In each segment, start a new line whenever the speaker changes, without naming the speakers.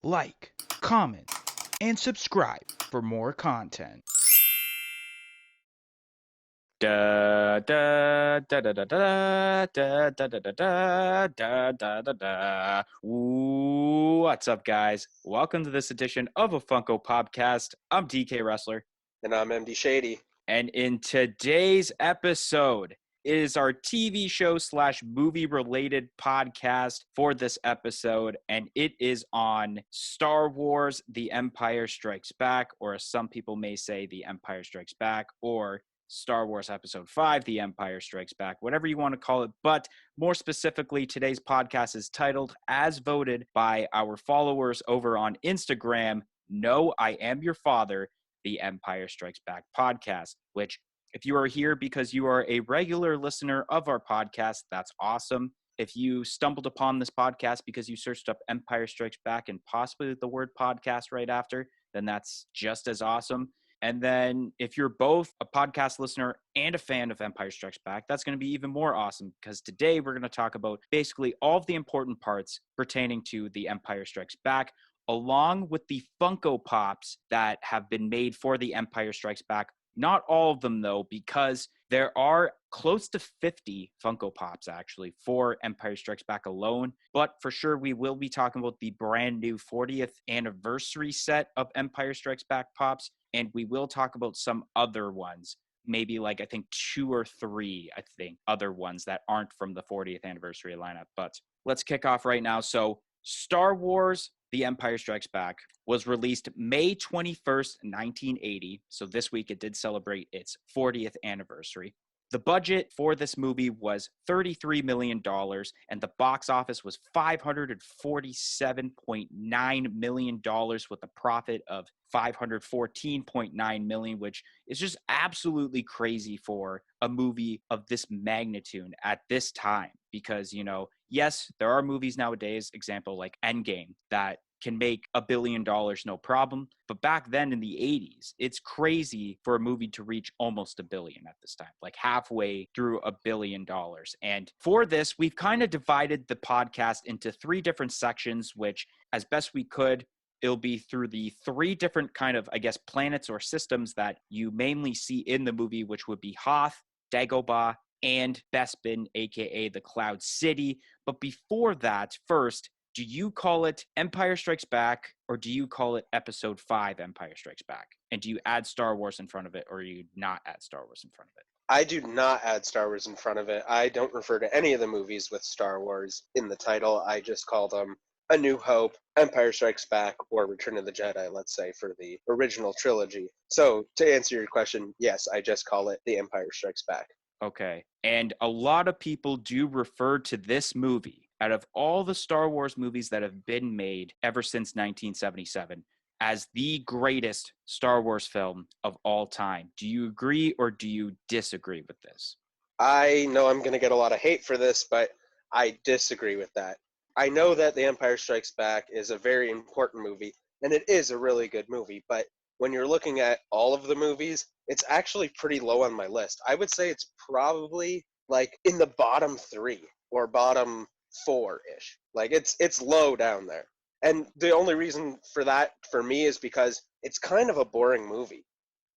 like, comment, and subscribe for more content.
Da da da da da da da da da da da da da da. What's up, guys? Welcome to this edition of a Funko podcast. I'm DK Wrestler,
And I'm MD Shady.
and in today's episode, it is our TV show / movie related podcast for this episode, and it is on Star Wars: The Empire Strikes Back, or as some people may say, The Empire Strikes Back, or Star Wars Episode 5, The Empire Strikes Back, whatever you want to call it. But more specifically, today's podcast is titled, as voted by our followers over on Instagram, No, I Am Your Father, The Empire Strikes Back podcast, which if you are here because you are a regular listener of our podcast, that's awesome. If you stumbled upon this podcast because you searched up Empire Strikes Back and possibly the word podcast right after, then that's just as awesome. And then if you're both a podcast listener and a fan of Empire Strikes Back, that's going to be even more awesome, because today we're going to talk about basically all of the important parts pertaining to The Empire Strikes Back, along with the Funko Pops that have been made for The Empire Strikes Back. Not all of them, though, because there are close to 50 Funko Pops, actually, for Empire Strikes Back alone. But for sure, we will be talking about the brand new 40th anniversary set of Empire Strikes Back Pops, and we will talk about some other ones, maybe like I think 2 or 3, other ones that aren't from the 40th anniversary lineup. But let's kick off right now. So Star Wars: The Empire Strikes Back was released May 21st, 1980. So this week it did celebrate its 40th anniversary. The budget for this movie was $33 million, and the box office was $547.9 million, with a profit of $514.9 million, which is just absolutely crazy for a movie of this magnitude at this time. Because, yes, there are movies nowadays, example like Endgame, that can make $1 billion no problem. But back then in the 80s, it's crazy for a movie to reach almost $1 billion at this time, like halfway through $1 billion. And for this, we've kind of divided the podcast into 3 different sections, which as best we could, it'll be through the 3 different kind of, planets or systems that you mainly see in the movie, which would be Hoth, Dagobah, and Bespin, aka the Cloud City. But before that, first, do you call it Empire Strikes Back, or do you call it Episode 5 Empire Strikes Back? And do you add Star Wars in front of it, or do you not add Star Wars in front of it?
I do not add Star Wars in front of it. I don't refer to any of the movies with Star Wars in the title. I just call them A New Hope, Empire Strikes Back, or Return of the Jedi, let's say, for the original trilogy. So to answer your question, yes, I just call it The Empire Strikes Back.
Okay. And a lot of people do refer to this movie, out of all the Star Wars movies that have been made ever since 1977, as the greatest Star Wars film of all time. Do you agree or do you disagree with this?
I know I'm going to get a lot of hate for this, but I disagree with that. I know that The Empire Strikes Back is a very important movie, and it is a really good movie, but when you're looking at all of the movies, it's actually pretty low on my list. I would say it's probably like in the bottom 3 or bottom 4-ish. Like it's low down there. And the only reason for that for me is because it's kind of a boring movie.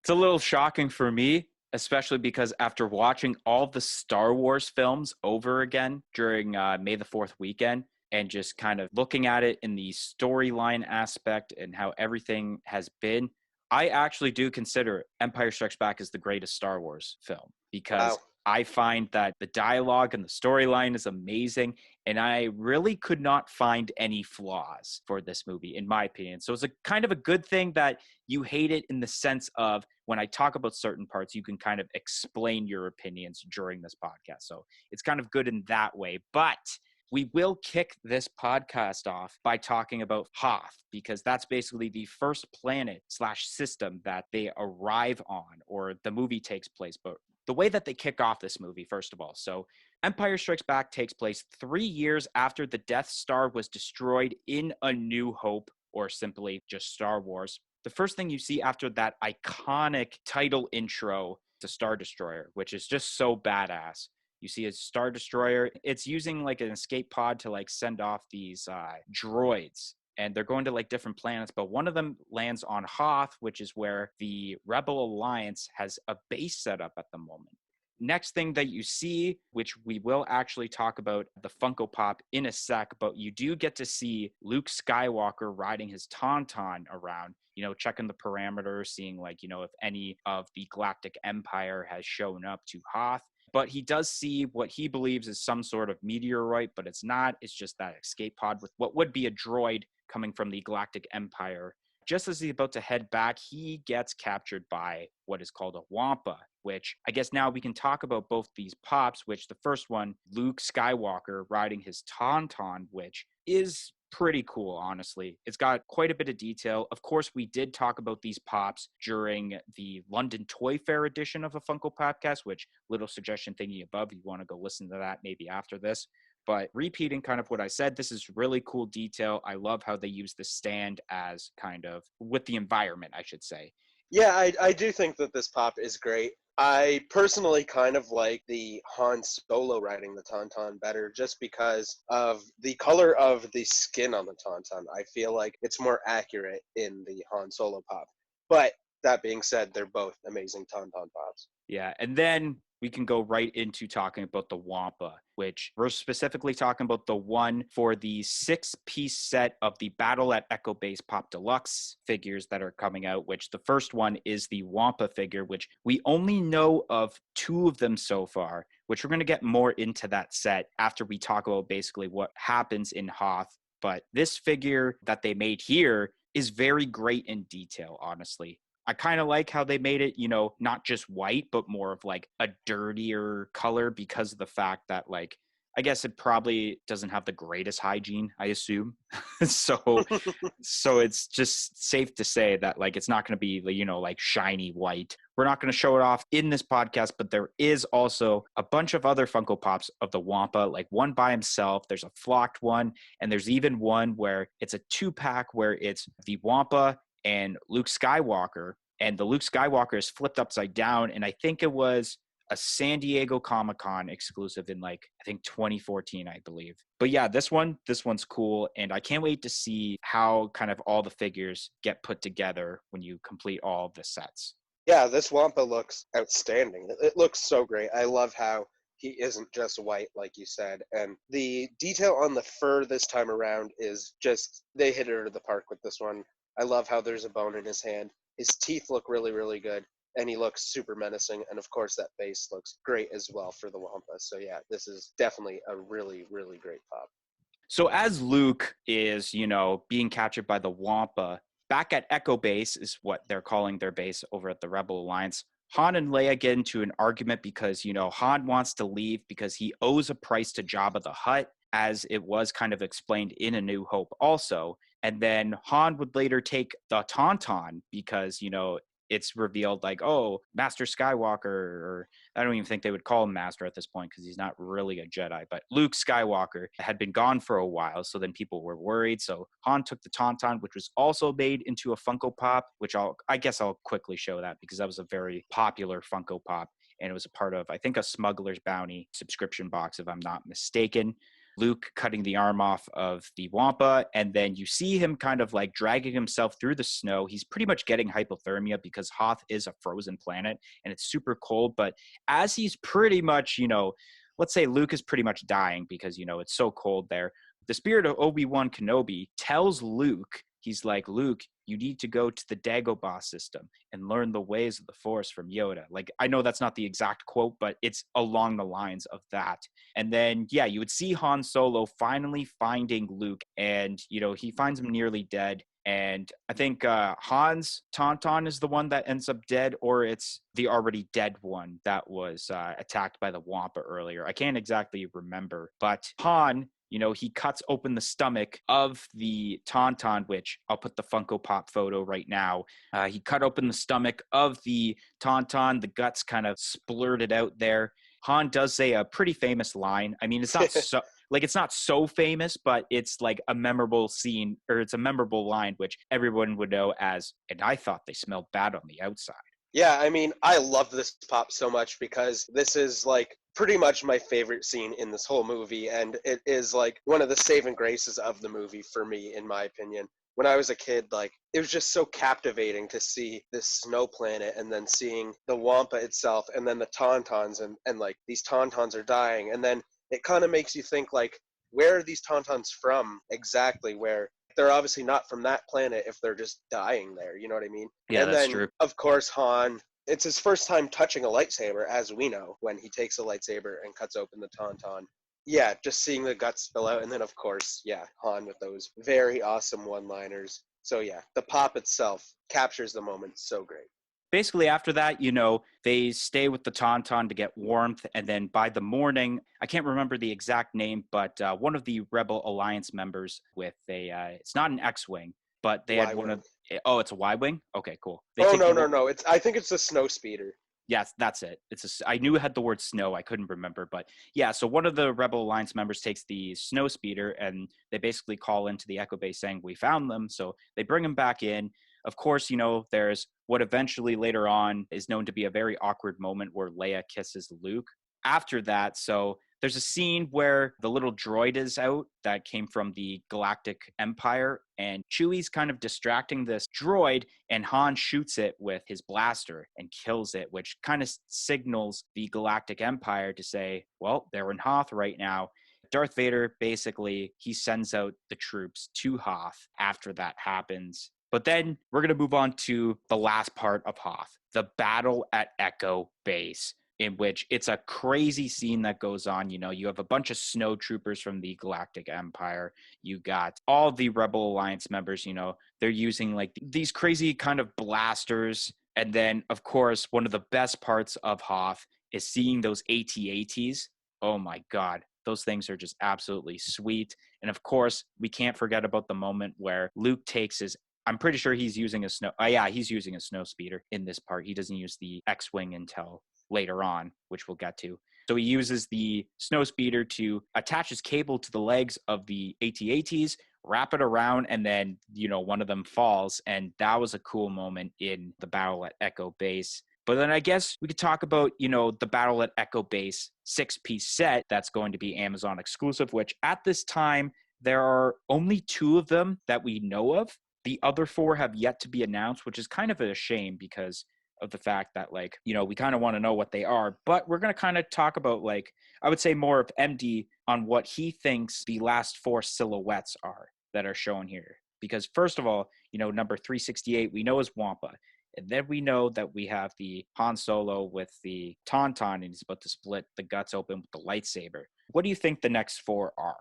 It's a little shocking for me, especially because after watching all the Star Wars films over again during May the 4th weekend, and just kind of looking at it in the storyline aspect and how everything has been, I actually do consider Empire Strikes Back as the greatest Star Wars film, because
Wow.
I find that the dialogue and the storyline is amazing, and I really could not find any flaws for this movie, in my opinion. So it's a kind of a good thing that you hate it, in the sense of when I talk about certain parts, you can kind of explain your opinions during this podcast. So it's kind of good in that way. But we will kick this podcast off by talking about Hoth, because that's basically the first planet / system that they arrive on, or the movie takes place. But the way that they kick off this movie, first of all, so Empire Strikes Back takes place 3 years after the Death Star was destroyed in A New Hope, or simply just Star Wars. The first thing you see after that iconic title intro to Star Destroyer, which is just so badass. You see a Star Destroyer. It's using like an escape pod to like send off these droids and they're going to like different planets, but one of them lands on Hoth, which is where the Rebel Alliance has a base set up at the moment. Next thing that you see, which we will actually talk about the Funko Pop in a sec, but you do get to see Luke Skywalker riding his Tauntaun around, checking the parameters, seeing like, if any of the Galactic Empire has shown up to Hoth. But he does see what he believes is some sort of meteorite, but it's not. It's just that escape pod with what would be a droid coming from the Galactic Empire. Just as he's about to head back, he gets captured by what is called a Wampa, which I guess now we can talk about both these pops, which the first one, Luke Skywalker riding his Tauntaun, which is pretty cool, honestly. It's got quite a bit of detail. Of course, we did talk about these pops during the London Toy Fair edition of a Funko Popcast, which little suggestion thingy above, you want to go listen to that maybe after this. But repeating kind of what I said, this is really cool detail. I love how they use the stand as kind of with the environment, I should say.
Yeah, I do think that this pop is great. I personally kind of like the Han Solo riding the Tauntaun better just because of the color of the skin on the Tauntaun. I feel like it's more accurate in the Han Solo pop. But that being said, they're both amazing Tauntaun pops.
Yeah, and then we can go right into talking about the Wampa, which we're specifically talking about the one for the 6-piece set of the Battle at Echo Base Pop Deluxe figures that are coming out, which the first one is the Wampa figure, which we only know of 2 of them so far, which we're going to get more into that set after we talk about basically what happens in Hoth. But this figure that they made here is very great in detail, honestly. I kind of like how they made it, not just white, but more of like a dirtier color because of the fact that like, I guess it probably doesn't have the greatest hygiene, I assume. so it's just safe to say that like, it's not going to be, like shiny white. We're not going to show it off in this podcast, but there is also a bunch of other Funko Pops of the Wampa, like one by himself. There's a flocked one, and there's even one where it's a 2-pack where it's the Wampa and Luke Skywalker, and the Luke Skywalker is flipped upside down, and I think it was a San Diego Comic-Con exclusive in like, I think 2014, I believe. But yeah, this one's cool, and I can't wait to see how kind of all the figures get put together when you complete all of the sets.
Yeah, this Wampa looks outstanding. It looks so great. I love how he isn't just white, like you said. And the detail on the fur this time around is just, they hit it out of the park with this one. I love how there's a bone in his hand. His teeth look really, really good, and he looks super menacing. And of course, that face looks great as well for the Wampa. So yeah, this is definitely a really, really great pop.
So as Luke is, being captured by the Wampa, back at Echo Base is what they're calling their base over at the Rebel Alliance. Han and Leia get into an argument because, Han wants to leave because he owes a price to Jabba the Hutt, as it was kind of explained in A New Hope also. And then Han would later take the Tauntaun because, it's revealed like, oh, Master Skywalker, or I don't even think they would call him Master at this point because he's not really a Jedi, but Luke Skywalker had been gone for a while, so then people were worried. So Han took the Tauntaun, which was also made into a Funko Pop, which I guess I'll quickly show that because that was a very popular Funko Pop, and it was a part of, I think, a Smuggler's Bounty subscription box, if I'm not mistaken. Luke cutting the arm off of the Wampa, and then you see him kind of like dragging himself through the snow. He's pretty much getting hypothermia because Hoth is a frozen planet and it's super cold. But as he's pretty much, let's say Luke is pretty much dying because, it's so cold there. The spirit of Obi-Wan Kenobi tells Luke, he's like, Luke, you need to go to the Dagobah system and learn the ways of the Force from Yoda. Like, I know that's not the exact quote, but it's along the lines of that. And then, yeah, you would see Han Solo finally finding Luke, and, he finds him nearly dead. And I think Han's Tauntaun is the one that ends up dead, or it's the already dead one that was attacked by the Wampa earlier. I can't exactly remember. But Han, he cuts open the stomach of the Tauntaun, which I'll put the Funko Pop photo right now. He cut open the stomach of the Tauntaun. The guts kind of splurted out there. Han does say a pretty famous line. I mean, it's not so it's not so famous, but it's like a memorable scene, or it's a memorable line, which everyone would know as, and I thought they smelled bad on the outside.
Yeah, I mean, I love this pop so much because this is like pretty much my favorite scene in this whole movie, and it is like one of the saving graces of the movie for me, in my opinion. When I was a kid, like, it was just so captivating to see this snow planet and then seeing the Wampa itself and then the Tauntauns and like these Tauntauns are dying, and then it kind of makes you think like, where are these Tauntauns from exactly? Where they're obviously not from that planet if they're just dying there, you know what I mean?
Yeah,
And
that's
then
true.
of course Han, it's his first time touching a lightsaber, as we know, when he takes a lightsaber and cuts open the Tauntaun. Yeah, just seeing the guts spill out, and then of course, yeah, Han with those very awesome one-liners. So yeah, the pop itself captures the moment so great.
Basically, after that, they stay with the Tauntaun to get warmth. And then by the morning, I can't remember the exact name, but one of the Rebel Alliance members with it's not an X-Wing, but they had one
Y-wing.
of, oh, it's a Y-Wing? Okay, cool. They
Oh
take
no
the,
no no! I think it's a snow speeder.
yes, that's it. I knew it had the word snow. I couldn't remember, but yeah. So one of the Rebel Alliance members takes the snow speeder, and they basically call into the Echo Base saying, "We found them." So they bring him back in. Of course, there's what eventually later on is known to be a very awkward moment where Leia kisses Luke. After that, so there's a scene where the little droid is out that came from the Galactic Empire, and Chewie's kind of distracting this droid, and Han shoots it with his blaster and kills it, which kind of signals the Galactic Empire to say, well, they're in Hoth right now. Darth Vader, basically, he sends out the troops to Hoth after that happens. But then we're going to move on to the last part of Hoth, the battle at Echo Base, in which it's a crazy scene that goes on. You have a bunch of snow troopers from the Galactic Empire. You got all the Rebel Alliance members, they're using like these crazy kind of blasters. And then, of course, one of the best parts of Hoth is seeing those AT-ATs. Oh my God. Those things are just absolutely sweet. And of course, we can't forget about the moment where Luke takes his, I'm pretty sure he's using a he's using a snow speeder in this part. He doesn't use the X-Wing until later on, which we'll get to. So he uses the snow speeder to attach his cable to the legs of the AT-ATs, wrap it around, and then, one of them falls. And that was a cool moment in the battle at Echo Base. But then I guess we could talk about, the Battle at Echo Base 6-piece set that's going to be Amazon exclusive, which at this time, there are only 2 of them that we know of. The other 4 have yet to be announced, which is kind of a shame because of the fact that, we kind of want to know what they are. But we're going to kind of talk about, I would say more of MD on what he thinks the last 4 silhouettes are that are shown here. Because first of all, number 368, we know is Wampa. And then we know that we have the Han Solo with the Tauntaun, and he's about to split the guts open with the lightsaber. What do you think the next 4 are?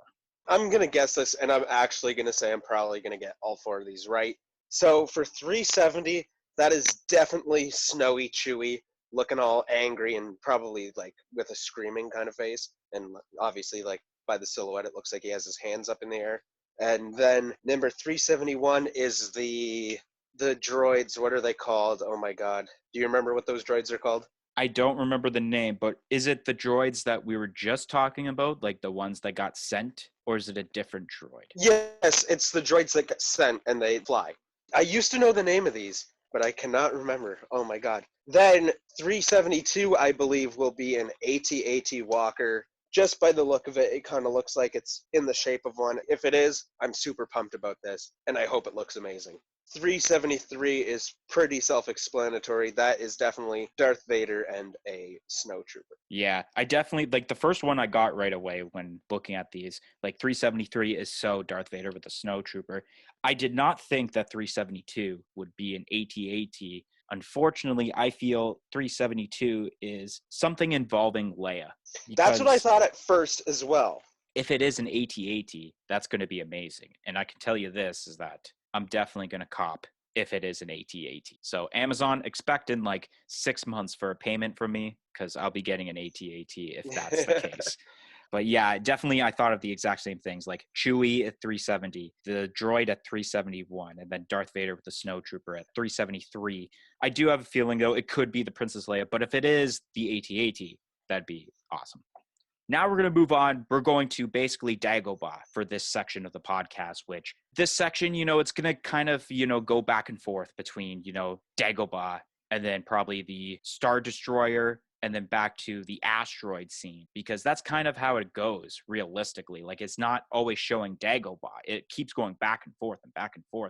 I'm going to guess this, and I'm actually going to say I'm probably going to get all 4 of these right. So for 370, that is definitely Snowy Chewie, looking all angry and probably like with a screaming kind of face. And obviously, like by the silhouette, it looks like he has his hands up in the air. And then number 371 is the droids. What are they called? Oh my God. Do you remember what those droids are called?
I don't remember the name, but is it the droids that we were just talking about, like the ones that got sent, or is it a different droid?
Yes, it's the droids that get sent and they fly. I used to know the name of these, but I cannot remember. Oh my God. Then 372, I believe, will be an AT-AT walker. Just by the look of it, it kind of looks like it's in the shape of one. If it is, I'm super pumped about this, and I hope it looks amazing. 373 is pretty self-explanatory. That is definitely Darth Vader and a snow trooper.
Yeah, I definitely, the first one I got right away when looking at these, 373 is so Darth Vader with a snow trooper. I did not think that 372 would be an AT-AT. Unfortunately, I feel 372 is something involving Leia.
That's what I
Because
thought at first as well.
if it is an AT-AT, that's going to be amazing. And I can tell you this is that I'm definitely going to cop if it is an AT-AT. So Amazon, expect in 6 months for a payment from me because I'll be getting an AT-AT if that's the case. But yeah, definitely I thought of the exact same things, like Chewie at 370, the droid at 371, and then Darth Vader with the snow trooper at 373. I do have a feeling, though, it could be the Princess Leia, but if it is the AT-AT, that'd be awesome. Now we're going to move on. We're going to basically Dagobah for this section of the podcast, which this section, it's going to kind of, go back and forth between, Dagobah and then probably the Star Destroyer and then back to the asteroid scene, because that's kind of how it goes realistically. Like, it's not always showing Dagobah. It keeps going back and forth,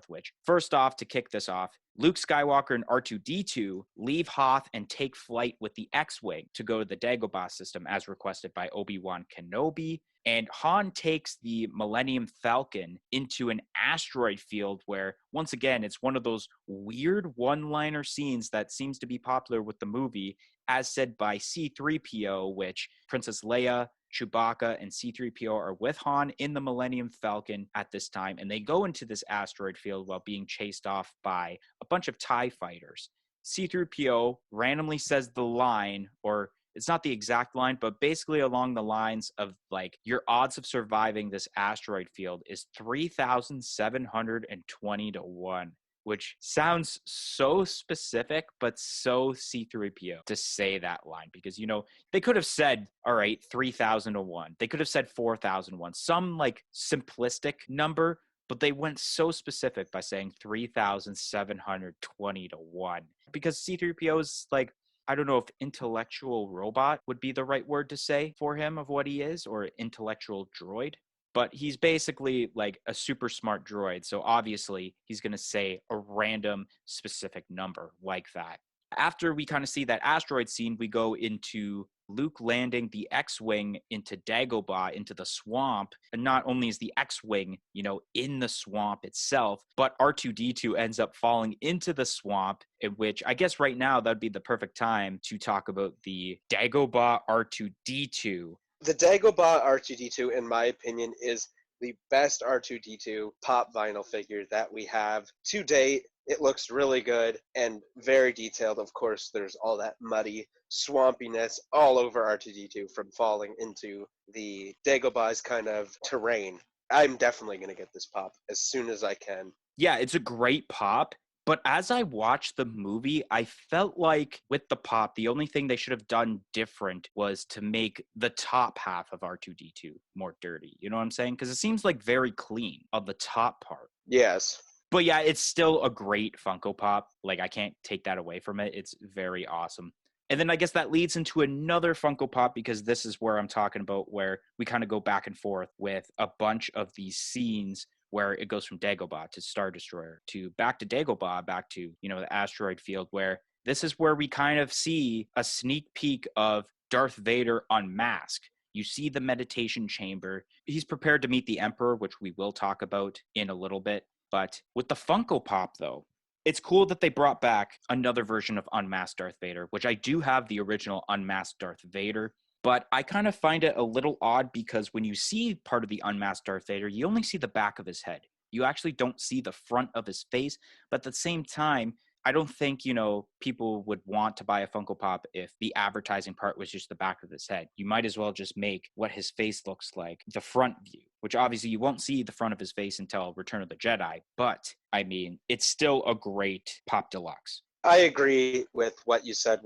which, first off, to kick this off, Luke Skywalker and R2-D2 leave Hoth and take flight with the X-Wing to go to the Dagobah system as requested by Obi-Wan Kenobi. And Han takes the Millennium Falcon into an asteroid field where, once again, it's one of those weird one-liner scenes that seems to be popular with the movie, as said by C-3PO, which Princess Leia, Chewbacca, and C-3PO are with Han in the Millennium Falcon at this time, and they go into this asteroid field while being chased off by a bunch of TIE fighters. C-3PO randomly says the line, or it's not the exact line, but basically along the lines of, like, your odds of surviving this asteroid field is 3,720 to 1, which sounds so specific, but so C-3PO to say that line, because, you know, they could have said, all right, 3,000 to 1. They could have said 4,001, some like simplistic number, but they went so specific by saying 3,720 to 1, because C-3PO is like, I don't know if intellectual robot would be the right word to say for him of what he is, or intellectual droid. But he's basically like a super smart droid. So obviously he's going to say a random specific number like that. After we kind of see that asteroid scene, we go into Luke landing the X-Wing into Dagobah, into the swamp. And not only is the X-Wing, you know, in the swamp itself, but R2-D2 ends up falling into the swamp, in which I guess right now that'd be the perfect time to talk about the Dagobah R2-D2.
The Dagobah R2-D2, in my opinion, is the best R2-D2 pop vinyl figure that we have to date. It looks really good and very detailed. Of course, there's all that muddy swampiness all over R2-D2 from falling into the Dagobah's kind of terrain. I'm definitely going to get this pop as soon as I can.
Yeah, it's a great pop. But as I watched the movie, I felt like with the pop, the only thing they should have done different was to make the top half of R2-D2 more dirty. You know what I'm saying? Because it seems like very clean on the top part.
Yes.
But yeah, it's still a great Funko Pop. Like, I can't take that away from it. It's very awesome. And then I guess that leads into another Funko Pop, because this is where I'm talking about where we kind of go back and forth with a bunch of these scenes where it goes from Dagobah to Star Destroyer to back to Dagobah, back to, you know, the asteroid field, where this is where we kind of see a sneak peek of Darth Vader unmasked. You see the meditation chamber. He's prepared to meet the Emperor, which we will talk about in a little bit. But with the Funko Pop, though, it's cool that they brought back another version of unmasked Darth Vader, which I do have the original unmasked Darth Vader. But I kind of find it a little odd, because when you see part of the unmasked Darth Vader, you only see the back of his head. You actually don't see the front of his face. But at the same time, I don't think, you know, people would want to buy a Funko Pop if the advertising part was just the back of his head. You might as well just make what his face looks like the front view, which obviously you won't see the front of his face until Return of the Jedi. But, I mean, it's still a great Pop Deluxe.
I agree with what you said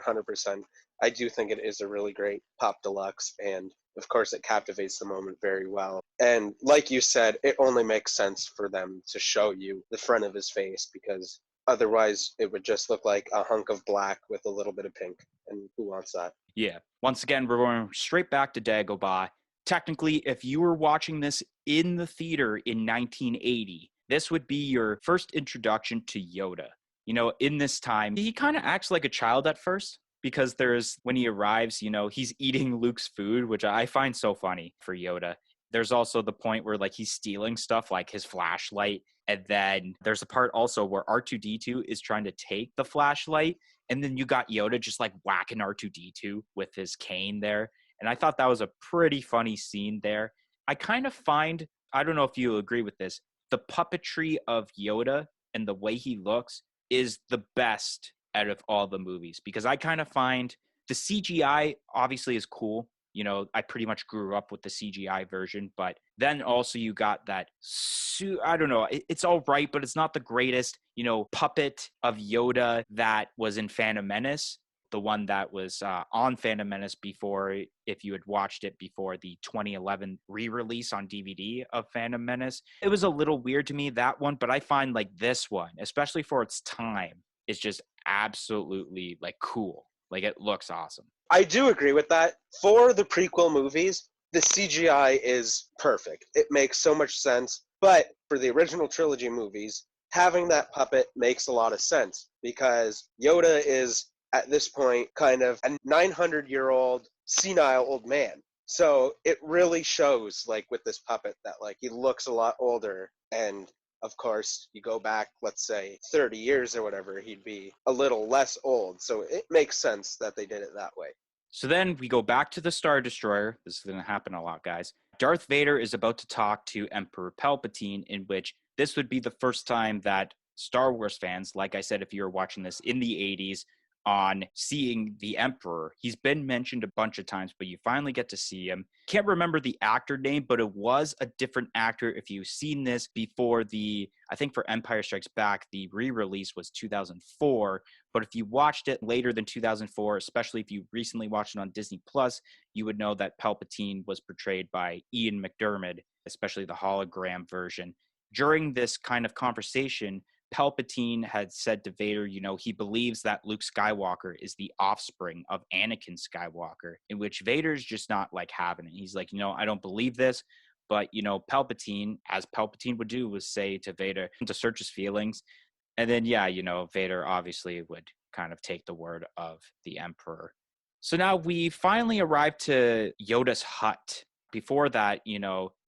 100%. I do think it is a really great Pop Deluxe, and of course it captivates the moment very well. And like you said, it only makes sense for them to show you the front of his face, because otherwise it would just look like a hunk of black with a little bit of pink, and who wants that?
Yeah. Once again, we're going straight back to Dagobah. Technically, if you were watching this in the theater in 1980, this would be your first introduction to Yoda. You know, in this time, he kind of acts like a child at first, because when he arrives, you know, he's eating Luke's food, which I find so funny for Yoda. There's also the point where, like, he's stealing stuff like his flashlight. And then there's a part also where R2-D2 is trying to take the flashlight. And then you got Yoda just like whacking R2-D2 with his cane there. And I thought that was a pretty funny scene there. I kind of find, I don't know if you agree with this, the puppetry of Yoda and the way he looks is the best out of all the movies, because I kind of find the CGI obviously is cool. You know, I pretty much grew up with the CGI version, but then also you got that, I don't know, it's all right, but it's not the greatest, you know, puppet of Yoda that was in Phantom Menace, the one that was on Phantom Menace before, if you had watched it before the 2011 re-release on DVD of Phantom Menace. It was a little weird to me, that one, but I find like this one, especially for its time, is just absolutely like cool. Like, it looks awesome.
I do agree with that. For the prequel movies, the CGI is perfect. It makes so much sense. But for the original trilogy movies, having that puppet makes a lot of sense because Yoda is, at this point, kind of a 900-year-old senile old man. So it really shows, like, with this puppet that, like, he looks a lot older. And of course, you go back, let's say, 30 years or whatever, he'd be a little less old. So it makes sense that they did it that way.
So then we go back to the Star Destroyer. This is going to happen a lot, guys. Darth Vader is about to talk to Emperor Palpatine, in which this would be the first time that Star Wars fans, like I said, if you were watching this in the 80s, on seeing the Emperor. He's been mentioned a bunch of times, but you finally get to see him. Can't remember the actor name, but it was a different actor. If you've seen this before I think for Empire Strikes Back, the re-release was 2004. But if you watched it later than 2004, especially if you recently watched it on Disney Plus, you would know that Palpatine was portrayed by Ian McDiarmid, especially the hologram version. During this kind of conversation, Palpatine had said to Vader, he believes that Luke Skywalker is the offspring of Anakin Skywalker, in which Vader's just not like having it. He's like, I don't believe this. But, Palpatine, as Palpatine would do, was say to Vader to search his feelings. And then, Vader obviously would kind of take the word of the Emperor. So now we finally arrive to Yoda's hut. Before that,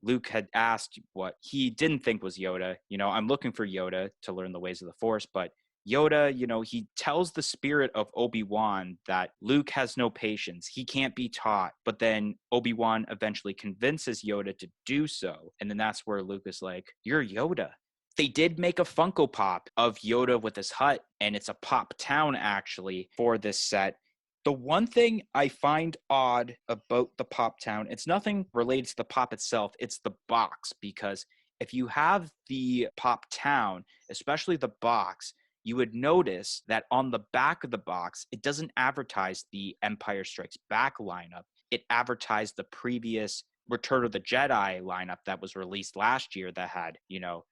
Luke had asked what he didn't think was Yoda. I'm looking for Yoda to learn the ways of the Force, but Yoda, he tells the spirit of Obi-Wan that Luke has no patience. He can't be taught. But then Obi-Wan eventually convinces Yoda to do so. And then that's where Luke is like, you're Yoda. They did make a Funko Pop of Yoda with his hut, and it's a Pop Town, actually, for this set. The one thing I find odd about the Pop Town, it's nothing related to the Pop itself, it's the box, because if you have the Pop Town, especially the box, you would notice that on the back of the box, it doesn't advertise the Empire Strikes Back lineup. It advertised the previous Return of the Jedi lineup that was released last year that had,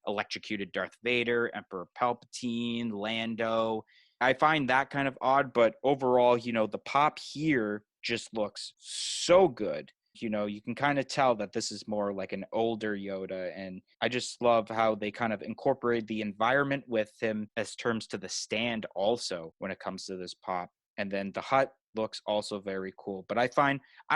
electrocuted Darth Vader, Emperor Palpatine, Lando. I find that kind of odd, but overall, the pop here just looks so good. You can kind of tell that this is more like an older Yoda, and I just love how they kind of incorporate the environment with him as terms to the stand also when it comes to this pop. And then the hut looks also very cool. But I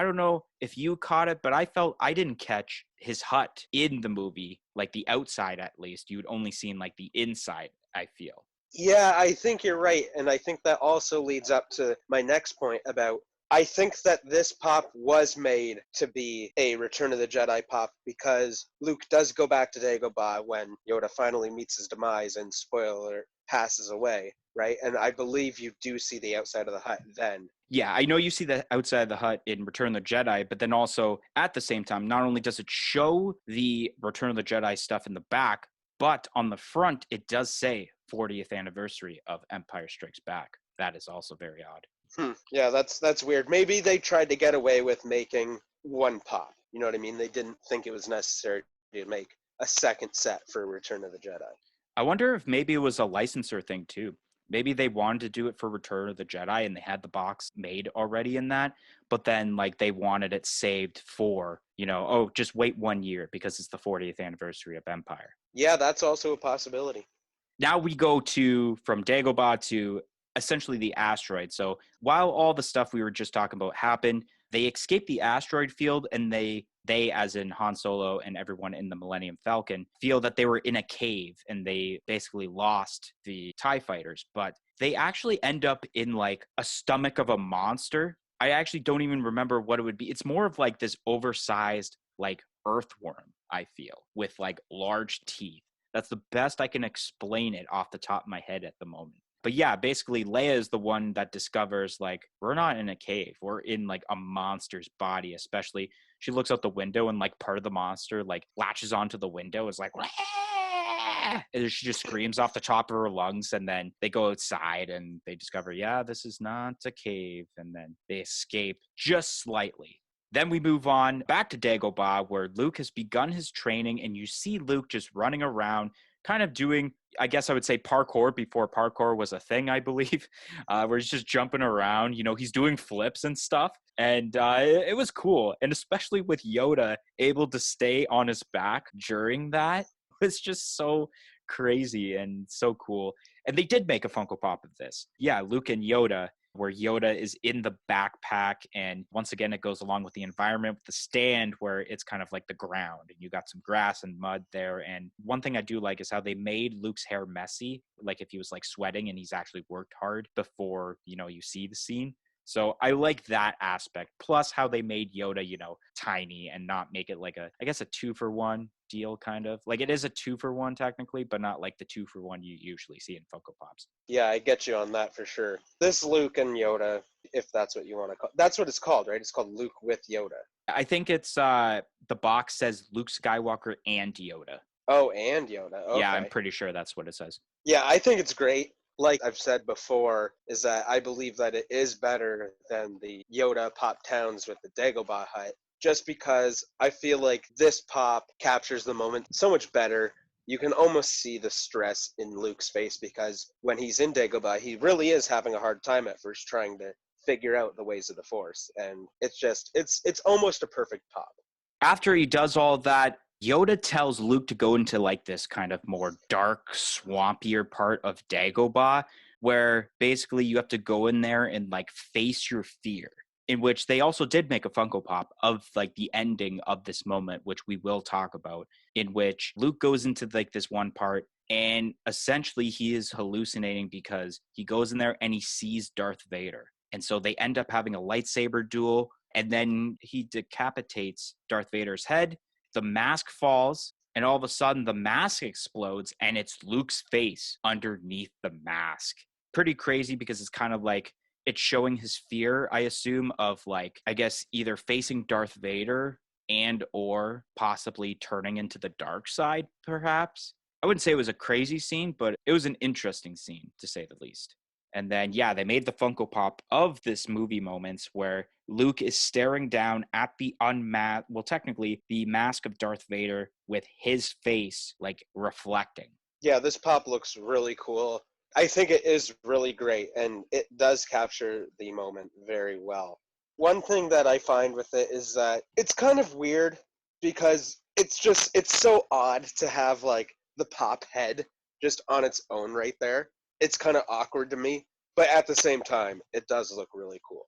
don't know if you caught it, but I felt I didn't catch his hut in the movie, like the outside at least. You'd only seen like the inside, I feel.
Yeah, I think you're right. And I think that also leads up to my next point about I think that this pop was made to be a Return of the Jedi pop because Luke does go back to Dagobah when Yoda finally meets his demise and, spoiler, passes away, right? And I believe you do see the outside of the hut then.
Yeah, I know you see the outside of the hut in Return of the Jedi, but then also at the same time, not only does it show the Return of the Jedi stuff in the back, but on the front, it does say 40th anniversary of Empire Strikes Back. That is also very odd.
Yeah, that's weird. Maybe they tried to get away with making one pop. You know what I mean? They didn't think it was necessary to make a second set for Return of the Jedi.
I wonder if maybe it was a licensor thing too. Maybe they wanted to do it for Return of the Jedi and they had the box made already in that, but then like they wanted it saved for, just wait 1 year because it's the 40th anniversary of Empire.
Yeah, that's also a possibility.
Now we go from Dagobah to essentially the asteroid. So while all the stuff we were just talking about happened, they escape the asteroid field and they as in Han Solo and everyone in the Millennium Falcon feel that they were in a cave and they basically lost the TIE fighters, but they actually end up in like a stomach of a monster. I actually don't even remember what it would be. It's more of like this oversized like earthworm, I feel, with like large teeth. That's the best I can explain it off the top of my head at the moment. But yeah, basically Leia is the one that discovers like, we're not in a cave. We're in like a monster's body, especially she looks out the window and like part of the monster like latches onto the window, is like, wah! And she just screams off the top of her lungs. And then they go outside and they discover, yeah, this is not a cave. And then they escape just slightly. Then we move on back to Dagobah, where Luke has begun his training, and you see Luke just running around, kind of doing, I guess I would say parkour before parkour was a thing, I believe, where he's just jumping around. He's doing flips and stuff. And it was cool. And especially with Yoda able to stay on his back during that was just so crazy and so cool. And they did make a Funko Pop of this. Yeah, Luke and Yoda, where Yoda is in the backpack. And once again, it goes along with the environment with the stand where it's kind of like the ground and you got some grass and mud there. And one thing I do like is how they made Luke's hair messy, like if he was like sweating and he's actually worked hard before, you see the scene. So I like that aspect. Plus how they made Yoda, tiny and not make it like I guess a 2-for-1 deal kind of. Like it is a 2-for-1 technically, but not like the 2-for-1 you usually see in Funko Pops.
Yeah, I get you on that for sure. This Luke and Yoda, if that's what you want to call, that's what it's called, right? It's called Luke with Yoda.
I think it's the box says Luke Skywalker and Yoda.
Oh, and Yoda. Okay.
Yeah, I'm pretty sure that's what it says.
Yeah, I think it's great. Like I've said before, is that I believe that it is better than the Yoda Pop Towns with the Dagobah hut, just because I feel like this pop captures the moment so much better. You can almost see the stress in Luke's face because when he's in Dagobah, he really is having a hard time at first trying to figure out the ways of the Force, and it's almost a perfect pop.
After he does all that, Yoda tells Luke to go into like this kind of more dark, swampier part of Dagobah, where basically you have to go in there and like face your fear. In which they also did make a Funko Pop of like the ending of this moment, which we will talk about, in which Luke goes into like this one part and essentially he is hallucinating because he goes in there and he sees Darth Vader. And so they end up having a lightsaber duel and then he decapitates Darth Vader's head. The mask falls and all of a sudden the mask explodes and it's Luke's face underneath the mask. Pretty crazy because it's kind of like it's showing his fear, I assume, of like, I guess either facing Darth Vader and or possibly turning into the dark side, perhaps. I wouldn't say it was a crazy scene, but it was an interesting scene, to say the least. And then, yeah, they made the Funko Pop of this movie moments where Luke is staring down at the technically the mask of Darth Vader with his face like reflecting.
Yeah, this pop looks really cool. I think it is really great, and it does capture the moment very well. One thing that I find with it is that it's kind of weird because it's so odd to have like the pop head just on its own right there. It's kind of awkward to me, but at the same time, it does look really cool.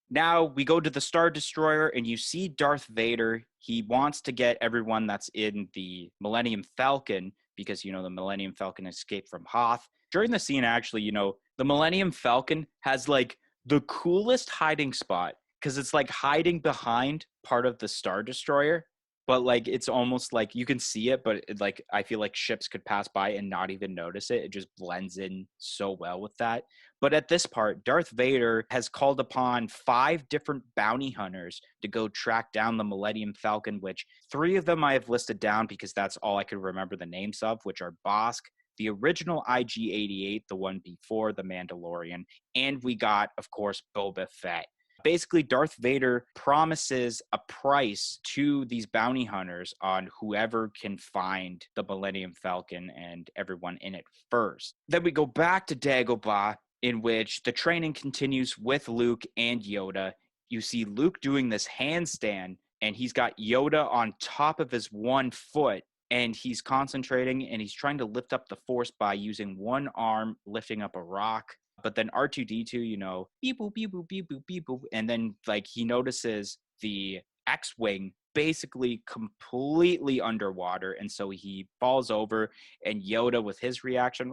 Now we go to the Star Destroyer and you see Darth Vader. He wants to get everyone that's in the Millennium Falcon because, the Millennium Falcon escaped from Hoth. During the scene, actually, the Millennium Falcon has like the coolest hiding spot because it's like hiding behind part of the Star Destroyer. But like it's almost like you can see it, but I feel like ships could pass by and not even notice it. It just blends in so well with that. But at this part, Darth Vader has called upon 5 different bounty hunters to go track down the Millennium Falcon, which 3 of them I have listed down because that's all I could remember the names of, which are Bosk, the original IG-88, the one before the Mandalorian, and we got, of course, Boba Fett. Basically, Darth Vader promises a price to these bounty hunters on whoever can find the Millennium Falcon and everyone in it first. Then we go back to Dagobah, in which the training continues with Luke and Yoda. You see Luke doing this handstand, and he's got Yoda on top of his one foot, and he's concentrating, and he's trying to lift up the Force by using one arm, lifting up a rock. But then R2-D2, beep boop, beep boop, beep boop, beep boop. And then like he notices the X-Wing basically completely underwater. And so he falls over and Yoda with his reaction,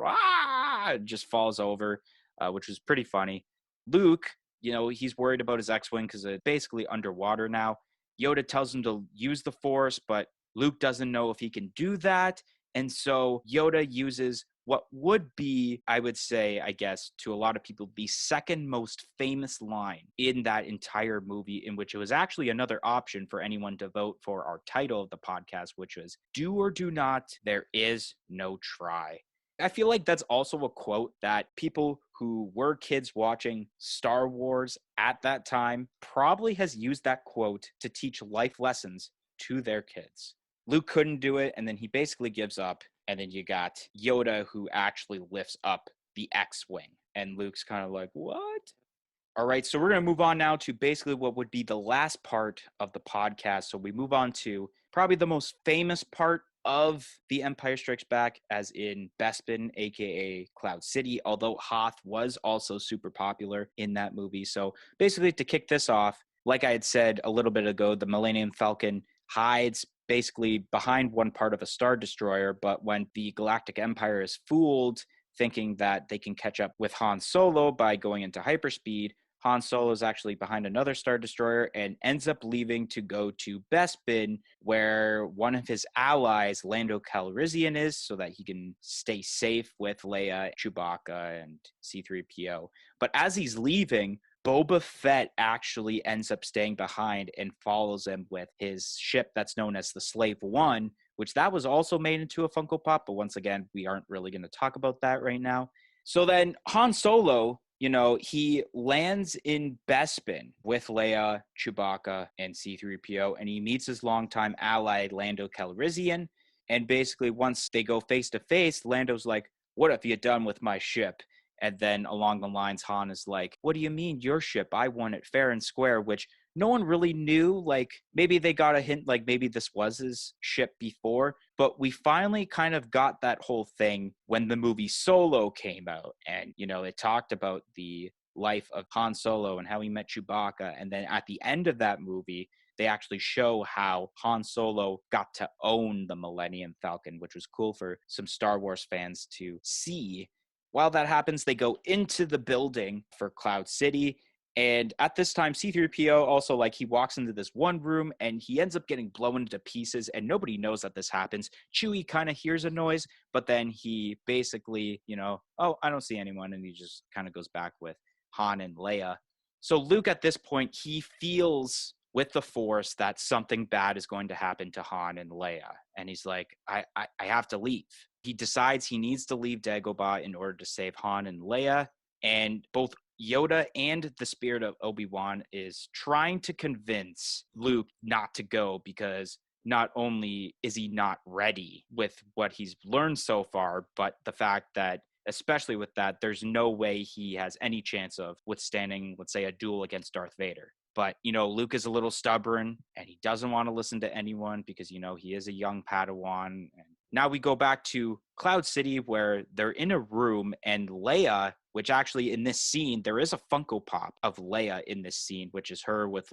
just falls over, which was pretty funny. Luke, he's worried about his X-Wing because it's basically underwater now. Yoda tells him to use the Force, but Luke doesn't know if he can do that. And so Yoda uses what would be, I would say, I guess, to a lot of people, the second most famous line in that entire movie, in which it was actually another option for anyone to vote for our title of the podcast, which was, "Do or do not, there is no try." I feel like that's also a quote that people who were kids watching Star Wars at that time probably has used that quote to teach life lessons to their kids. Luke couldn't do it, and then he basically gives up. And then you got Yoda, who actually lifts up the X-Wing. And Luke's kind of like, what? All right, so we're going to move on now to basically what would be the last part of the podcast. So we move on to probably the most famous part of The Empire Strikes Back, as in Bespin, aka Cloud City, although Hoth was also super popular in that movie. So basically, to kick this off, like I had said a little bit ago, the Millennium Falcon hides basically behind one part of a Star Destroyer, but when the Galactic Empire is fooled, thinking that they can catch up with Han Solo by going into hyperspeed, Han Solo is actually behind another Star Destroyer and ends up leaving to go to Bespin, where one of his allies, Lando Calrissian, is, so that he can stay safe with Leia, Chewbacca, and C-3PO. But as he's leaving, Boba Fett actually ends up staying behind and follows him with his ship that's known as the Slave One, which that was also made into a Funko Pop. But once again, we aren't really going to talk about that right now. So then Han Solo, he lands in Bespin with Leia, Chewbacca, and C-3PO, and he meets his longtime ally, Lando Calrissian. And basically, once they go face to face, Lando's like, what have you done with my ship? And then along the lines, Han is like, what do you mean your ship? I won it fair and square, which no one really knew. Like, maybe they got a hint, like maybe this was his ship before. But we finally kind of got that whole thing when the movie Solo came out. And, it talked about the life of Han Solo and how he met Chewbacca. And then at the end of that movie, they actually show how Han Solo got to own the Millennium Falcon, which was cool for some Star Wars fans to see. While that happens, they go into the building for Cloud City. And at this time, C-3PO also, he walks into this one room and he ends up getting blown into pieces, and nobody knows that this happens. Chewie kind of hears a noise, but then he basically, oh, I don't see anyone. And he just kind of goes back with Han and Leia. So Luke, at this point, he feels with the Force that something bad is going to happen to Han and Leia. And he's like, I have to leave. He decides he needs to leave Dagobah in order to save Han and Leia. And both Yoda and the spirit of Obi-Wan is trying to convince Luke not to go, because not only is he not ready with what he's learned so far, but the fact that, especially with that, there's no way he has any chance of withstanding, let's say, a duel against Darth Vader. But, Luke is a little stubborn and he doesn't want to listen to anyone because, he is a young Padawan. And now we go back to Cloud City, where they're in a room, and Leia, which actually in this scene, there is a Funko Pop of Leia in this scene, which is her with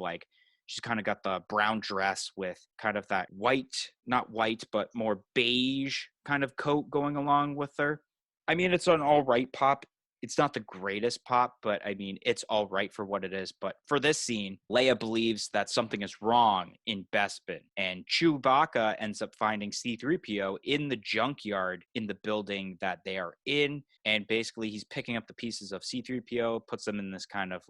she's kind of got the brown dress with kind of that white, not white, but more beige kind of coat going along with her. I mean, it's an all right pop. It's not the greatest pop, but I mean, it's all right for what it is. But for this scene, Leia believes that something is wrong in Bespin, and Chewbacca ends up finding C-3PO in the junkyard in the building that they are in. And basically, he's picking up the pieces of C-3PO, puts them in this kind of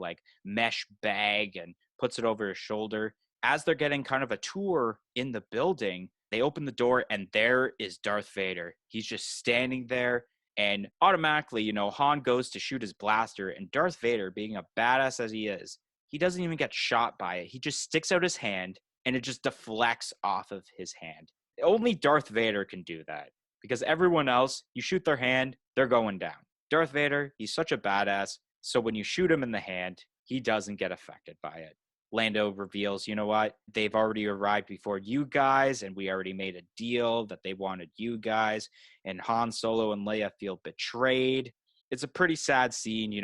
mesh bag, and puts it over his shoulder. As they're getting kind of a tour in the building, they open the door, and there is Darth Vader. He's just standing there. And automatically, Han goes to shoot his blaster, and Darth Vader, being a badass as he is, he doesn't even get shot by it. He just sticks out his hand, and it just deflects off of his hand. Only Darth Vader can do that, because everyone else, you shoot their hand, they're going down. Darth Vader, he's such a badass, so when you shoot him in the hand, he doesn't get affected by it. Lando reveals, you know what? They've already arrived before you guys, and we already made a deal that they wanted you guys. And Han Solo and Leia feel betrayed. It's a pretty sad scene.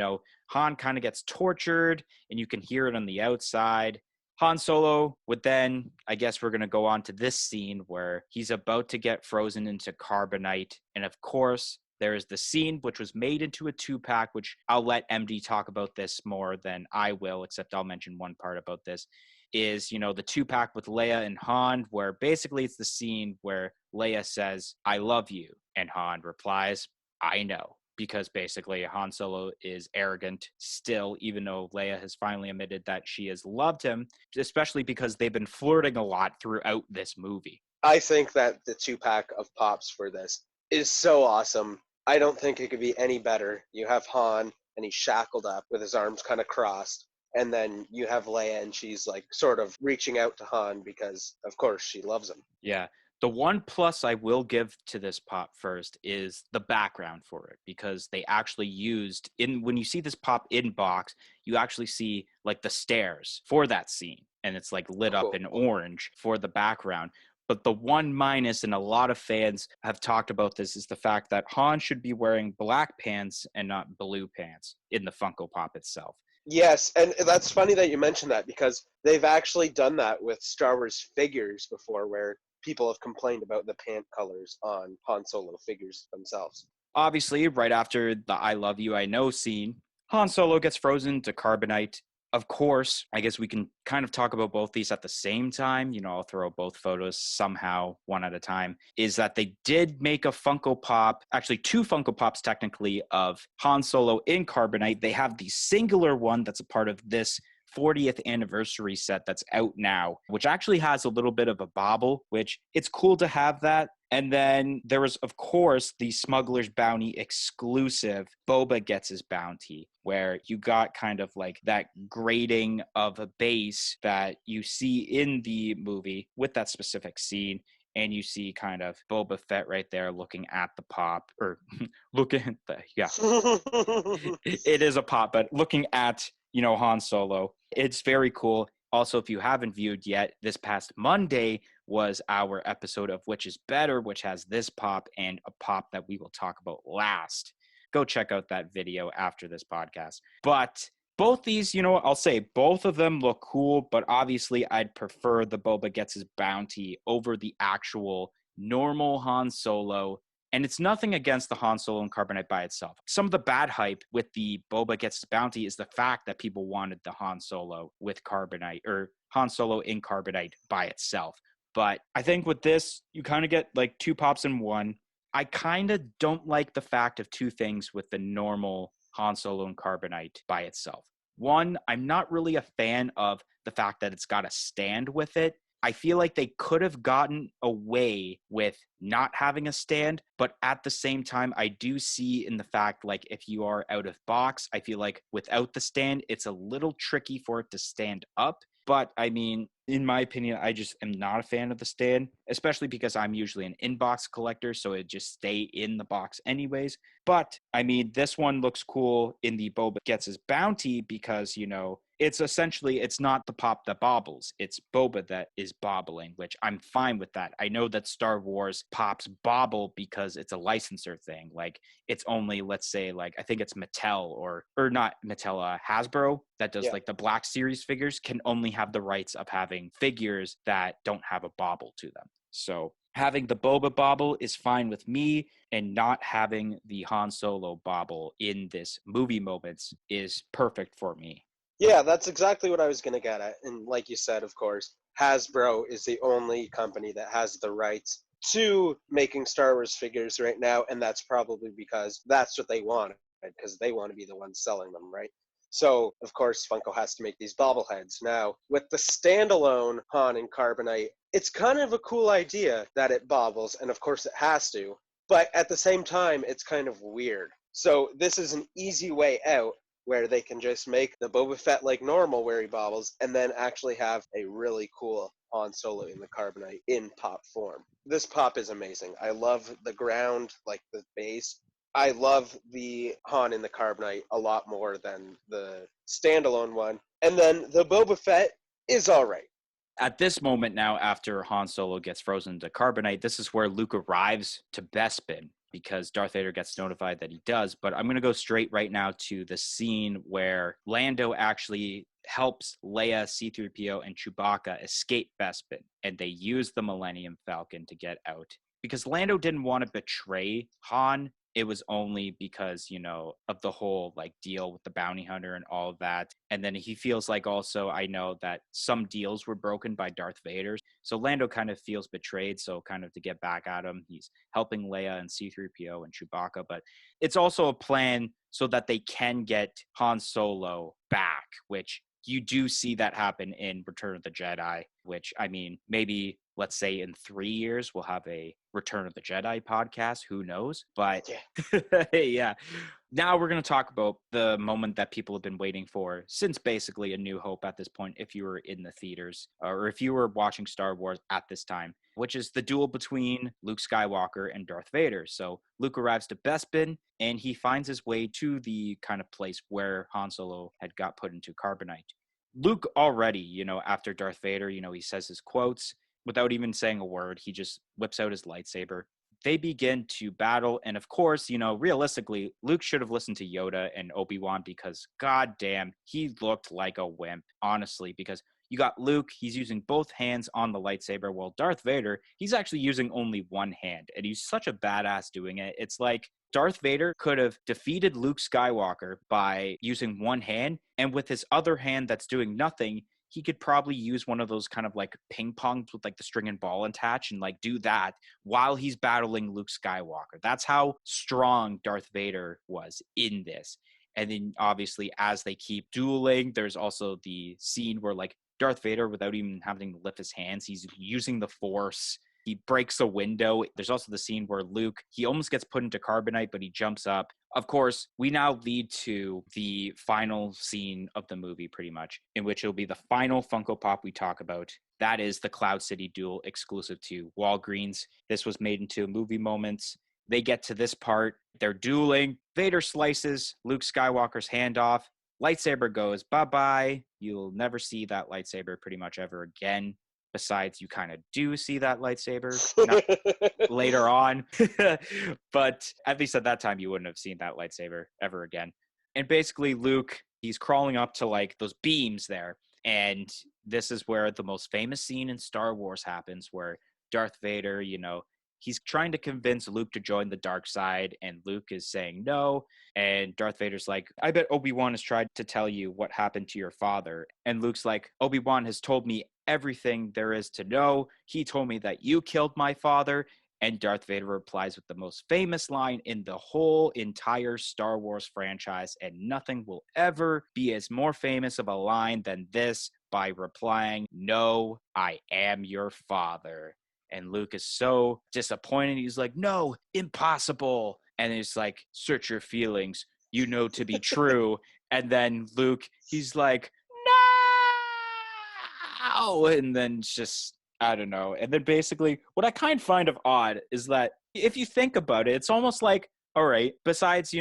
Han kind of gets tortured, and you can hear it on the outside. Han Solo would then, I guess we're going to go on to this scene where he's about to get frozen into carbonite. And of course, there is the scene which was made into a 2-pack, which I'll let MD talk about this more than I will, except I'll mention one part about this, is, the 2-pack with Leia and Han, where basically it's the scene where Leia says, I love you. And Han replies, I know. Because basically Han Solo is arrogant still, even though Leia has finally admitted that she has loved him, especially because they've been flirting a lot throughout this movie.
I think that the 2-pack of pops for this is so awesome. I don't think it could be any better. You have Han, and he's shackled up with his arms kind of crossed. And then you have Leia, and she's sort of reaching out to Han because, of course, she loves him.
Yeah. The one plus I will give to this pop first is the background for it, because they actually used when you see this pop in box, you actually see like the stairs for that scene, and it's like lit up in orange for the background. But the one minus, and a lot of fans have talked about this, is the fact that Han should be wearing black pants and not blue pants in the Funko Pop itself.
Yes, and that's funny that you mentioned that, because they've actually done that with Star Wars figures before, where people have complained about the pant colors on Han Solo figures themselves.
Obviously, right after the I Love You, I Know scene, Han Solo gets frozen to carbonite. Of course, I guess we can kind of talk about both these at the same time. I'll throw both photos somehow, one at a time. Is that they did make a Funko Pop, actually 2 Funko Pops technically, of Han Solo in carbonite. They have the singular one that's a part of this 40th anniversary set that's out now, which actually has a little bit of a bobble, which it's cool to have that. And then there was, of course, the Smuggler's Bounty exclusive Boba Gets His Bounty, where you got kind of like that grading of a base that you see in the movie with that specific scene. And you see kind of Boba Fett right there looking at the pop, or looking at the, yeah, it is a pop, but looking at, Han Solo. It's very cool. Also, if you haven't viewed yet, this past Monday was our episode of Which is Better, which has this pop and a pop that we will talk about last. Go check out that video after this podcast. But both these, I'll say both of them look cool, but obviously I'd prefer the Boba Gets His Bounty over the actual normal Han Solo. And it's nothing against the Han Solo and carbonite by itself. Some of the bad hype with the Boba Gets His Bounty is the fact that people wanted the Han Solo with carbonite, or Han Solo in carbonite by itself. But I think with this, you kind of get like 2 pops in one. I kind of don't like the fact of 2 things with the normal Han Solo and carbonite by itself. One, I'm not really a fan of the fact that it's got a stand with it. I feel like they could have gotten away with not having a stand, but at the same time, I do see in the fact, like, if you are out of box, I feel like without the stand, it's a little tricky for it to stand up. But I mean, in my opinion, I just am not a fan of the stand, especially because I'm usually an in-box collector, so it just stay in the box anyways. But I mean, this one looks cool in the Boba Gets His Bounty because, it's essentially, it's not the pop that bobbles. It's Boba that is bobbling, which I'm fine with that. I know that Star Wars pops bobble because it's a licensor thing. Like, it's only, let's say, like, I think it's Mattel or not Mattel, Hasbro that does like the Black Series figures can only have the rights of having figures that don't have a bobble to them. So having the Boba bobble is fine with me, and not having the Han Solo bobble in this movie moments is perfect for me.
Yeah, that's exactly what I was going to get at. And like you said, of course, Hasbro is the only company that has the rights to making Star Wars figures right now, and that's probably because that's what they wanted, because they want to be the ones selling them, right? So, of course, Funko has to make these bobbleheads. Now, with the standalone Han and Carbonite, it's kind of a cool idea that it bobbles, and of course it has to, but at the same time, it's kind of weird. So this is an easy way out where they can just make the Boba Fett like normal where he bobbles, and then actually have a really cool Han Solo in the carbonite in pop form. This pop is amazing. I love the ground, like the base. I love the Han in the carbonite a lot more than the standalone one. And then the Boba Fett is all right.
At this moment now, after Han Solo gets frozen to carbonite, this is where Luke arrives to Bespin, because Darth Vader gets notified that he does. But I'm going to go straight right now to the scene where Lando actually helps Leia, C-3PO, and Chewbacca escape Bespin, and they use the Millennium Falcon to get out. Because Lando didn't want to betray Han. It was only because, of the whole like deal with the bounty hunter and all of that. And then he feels like also, I know that some deals were broken by Darth Vader. So Lando kind of feels betrayed. So kind of to get back at him, he's helping Leia and C-3PO and Chewbacca. But it's also a plan so that they can get Han Solo back, which you do see that happen in Return of the Jedi, which, I mean, maybe let's say in 3 years, we'll have a Return of the Jedi podcast. Who knows? But yeah. Now we're going to talk about the moment that people have been waiting for since basically A New Hope at this point, if you were in the theaters or if you were watching Star Wars at this time, which is the duel between Luke Skywalker and Darth Vader. So Luke arrives to Bespin and he finds his way to the kind of place where Han Solo had got put into carbonite. Luke already, after Darth Vader, he says his quotes without even saying a word. He just whips out his lightsaber. They begin to battle. And of course, realistically, Luke should have listened to Yoda and Obi-Wan because goddamn, he looked like a wimp, honestly, because you got Luke, he's using both hands on the lightsaber, while Darth Vader, he's actually using only one hand. And he's such a badass doing it. It's like Darth Vader could have defeated Luke Skywalker by using one hand, and with his other hand that's doing nothing, he could probably use one of those kind of like ping pongs with like the string and ball attached and like do that while he's battling Luke Skywalker. That's how strong Darth Vader was in this. And then obviously as they keep dueling, there's also the scene where like Darth Vader, without even having to lift his hands, he's using the Force. He breaks a window. There's also the scene where Luke, he almost gets put into carbonite, but he jumps up. Of course, we now lead to the final scene of the movie, pretty much, in which it'll be the final Funko Pop we talk about. That is the Cloud City duel exclusive to Walgreens. This was made into movie moments. They get to this part. They're dueling. Vader slices Luke Skywalker's hand off. Lightsaber goes bye-bye. You'll never see that lightsaber pretty much ever again. Besides, you kind of do see that lightsaber later on. But at least at that time, you wouldn't have seen that lightsaber ever again. And basically, Luke, he's crawling up to like those beams there. And this is where the most famous scene in Star Wars happens, where Darth Vader, he's trying to convince Luke to join the dark side, and Luke is saying no. And Darth Vader's like, I bet Obi-Wan has tried to tell you what happened to your father. And Luke's like, Obi-Wan has told me everything there is to know. He told me that you killed my father. And Darth Vader replies with the most famous line in the whole entire Star Wars franchise, and nothing will ever be as more famous of a line than this, by replying, "No, I am your father." And Luke is so disappointed. He's like, "No, impossible." And it's like, "Search your feelings, you know to be true." And then Luke, he's like, "No!" And then it's just, I don't know. And then basically, what I kind of find of odd is that if you think about it, it's almost like, all right, besides,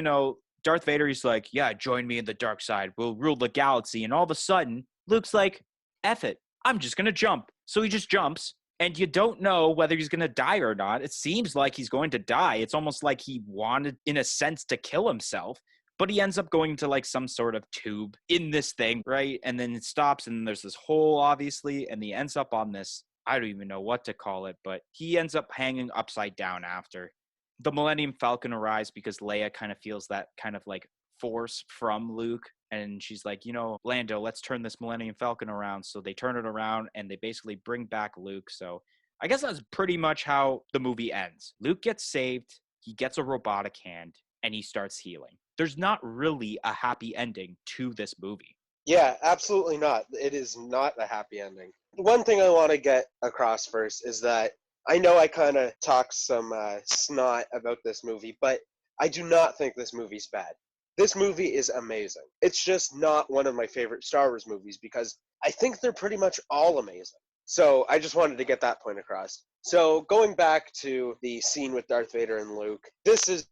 Darth Vader, he's like, yeah, join me in the dark side. We'll rule the galaxy. And all of a sudden, Luke's like, F it. I'm just going to jump. So he just jumps. And you don't know whether he's going to die or not. It seems like he's going to die. It's almost like he wanted, in a sense, to kill himself. But he ends up going to like some sort of tube in this thing, right? And then it stops and there's this hole, obviously. And he ends up on this, I don't even know what to call it, but he ends up hanging upside down after. The Millennium Falcon arrives because Leia kind of feels that kind of like force from Luke. And she's like, Lando, let's turn this Millennium Falcon around. So they turn it around and they basically bring back Luke. So I guess that's pretty much how the movie ends. Luke gets saved. He gets a robotic hand and he starts healing. There's not really a happy ending to this movie.
Yeah, absolutely not. It is not a happy ending. One thing I want to get across first is that I know I kind of talked some snot about this movie, but I do not think this movie's bad. This movie is amazing. It's just not one of my favorite Star Wars movies because I think they're pretty much all amazing. So I just wanted to get that point across. So going back to the scene with Darth Vader and Luke, this is,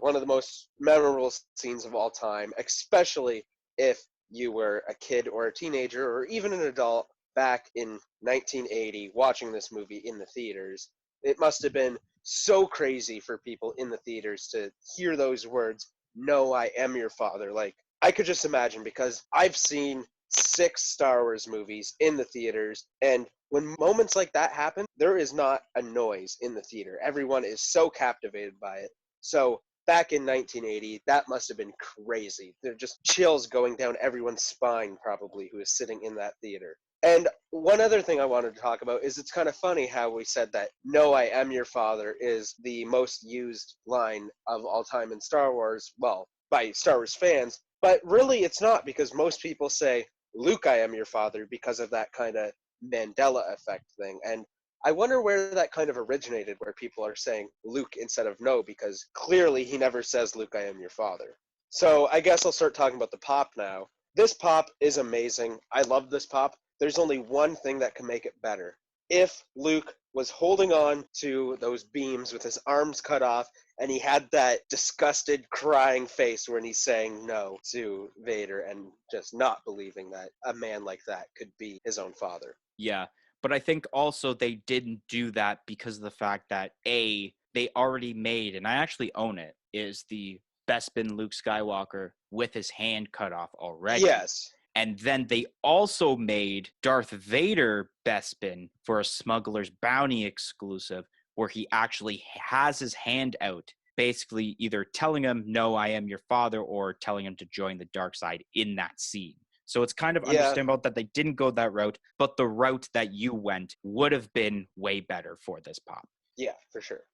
one of the most memorable scenes of all time, especially if you were a kid or a teenager or even an adult back in 1980 watching this movie in the theaters. It must have been so crazy for people in the theaters to hear those words, "No, I am your father." Like, I could just imagine because I've seen 6 Star Wars movies in the theaters, and when moments like that happen, there is not a noise in the theater. Everyone is so captivated by it. So back in 1980, that must have been crazy. There are just chills going down everyone's spine, probably, who is sitting in that theater. And one other thing I wanted to talk about is it's kind of funny how we said that "No, I am your father" is the most used line of all time in Star Wars, well, by Star Wars fans, but really it's not, because most people say "Luke, I am your father" because of that kind of Mandela effect thing. And I wonder where that kind of originated, where people are saying Luke instead of no, because clearly he never says, Luke, I am your father. So I guess I'll start talking about the pop now. This pop is amazing. I love this pop. There's only one thing that can make it better. If Luke was holding on to those beams with his arms cut off, and he had that disgusted, crying face when he's saying no to Vader and just not believing that a man like that could be his own father.
Yeah, but I think also they didn't do that because of the fact that they already made, and I actually own it, is the Bespin Luke Skywalker with his hand cut off already.
Yes.
And then they also made Darth Vader Bespin for a Smuggler's Bounty exclusive, where he actually has his hand out, basically either telling him, no, I am your father, or telling him to join the dark side in that scene. So it's kind of understandable that they didn't go that route, but the route that you went would have been way better for this pop.
Yeah, for sure.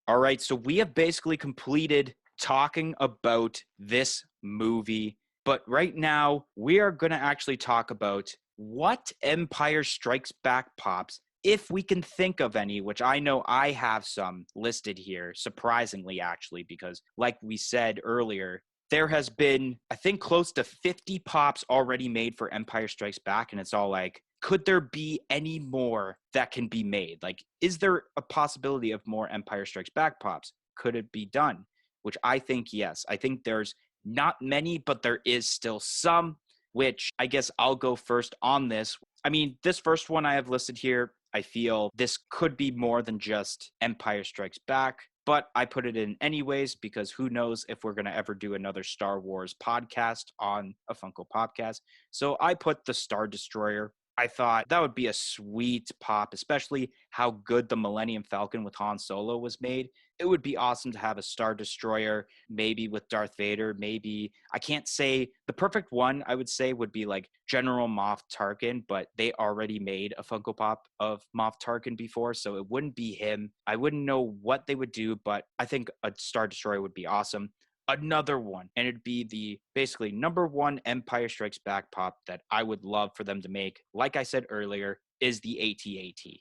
All right, so we have basically completed talking about this movie. But right now, we are going to actually talk about what Empire Strikes Back pops, if we can think of any, which I know I have some listed here, surprisingly, actually, because like we said earlier, there has been, I think, close to 50 pops already made for Empire Strikes Back, and it's all like, could there be any more that can be made? Like, is there a possibility of more Empire Strikes Back pops? Could it be done? Which I think, yes. I think there's not many, but there is still some, which I guess I'll go first on this. I mean, this first one I have listed here, I feel this could be more than just Empire Strikes Back, but I put it in anyways because who knows if we're going to ever do another Star Wars podcast on a Funko podcast. So I put the Star Destroyer. I thought that would be a sweet pop, especially how good the Millennium Falcon with Han Solo was made. It would be awesome to have a Star Destroyer, maybe with Darth Vader, maybe. I can't say the perfect one, I would say, would be like General Moff Tarkin, but they already made a Funko Pop of Moff Tarkin before, so it wouldn't be him. I wouldn't know what they would do, but I think a Star Destroyer would be awesome. Another one, and it'd be the basically number one Empire Strikes Back pop that I would love for them to make, like I said earlier, is the AT-AT.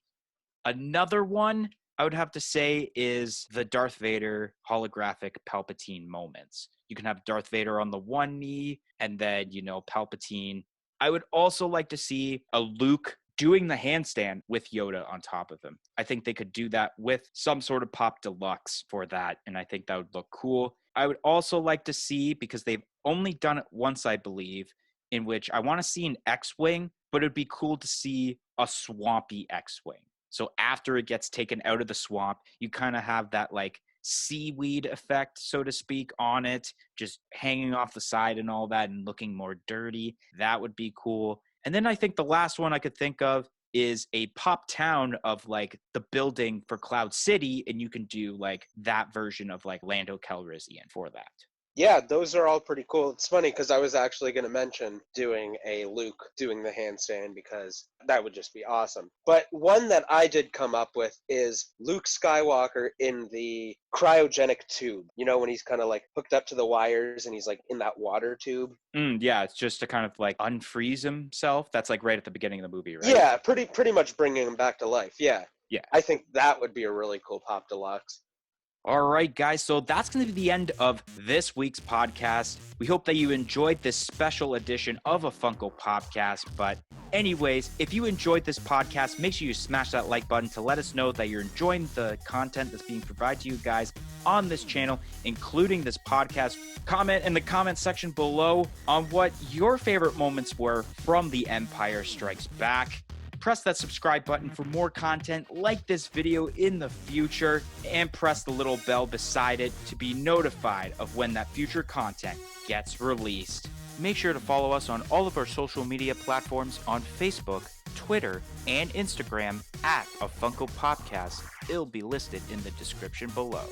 Another one I would have to say is the Darth Vader holographic Palpatine moments. You can have Darth Vader on the one knee and then, Palpatine. I would also like to see a Luke doing the handstand with Yoda on top of him. I think they could do that with some sort of pop deluxe for that, and I think that would look cool. I would also like to see, because they've only done it once, I believe, in which I want to see an X-Wing, but it'd be cool to see a swampy X-Wing. So after it gets taken out of the swamp, you kind of have that like seaweed effect, so to speak, on it, just hanging off the side and all that and looking more dirty. That would be cool. And then I think the last one I could think of is a pop town of like the building for Cloud City, and you can do like that version of like Lando Calrissian for that.
Yeah, those are all pretty cool. It's funny because I was actually going to mention doing a Luke doing the handstand because that would just be awesome. But one that I did come up with is Luke Skywalker in the cryogenic tube. You know, when he's kind of like hooked up to the wires and he's like in that water tube.
Yeah, it's just to kind of like unfreeze himself. That's like right at the beginning of the movie, right?
Yeah, pretty much bringing him back to life. Yeah.
Yeah.
I think that would be a really cool pop deluxe.
All right, guys. So that's going to be the end of this week's podcast. We hope that you enjoyed this special edition of a Funko Popcast. But anyways, if you enjoyed this podcast, make sure you smash that like button to let us know that you're enjoying the content that's being provided to you guys on this channel, including this podcast. Comment in the comment section below on what your favorite moments were from The Empire Strikes Back. Press that subscribe button for more content like this video in the future, and press the little bell beside it to be notified of when that future content gets released. Make sure to follow us on all of our social media platforms on Facebook, Twitter, and Instagram at A Funko Popcast. It'll be listed in the description below.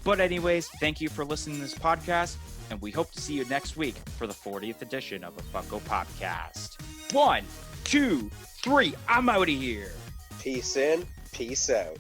But anyways, thank you for listening to this podcast, and we hope to see you next week for the 40th edition of A Funko Popcast. 1, 2, 3, I'm out of here.
Peace in, peace out.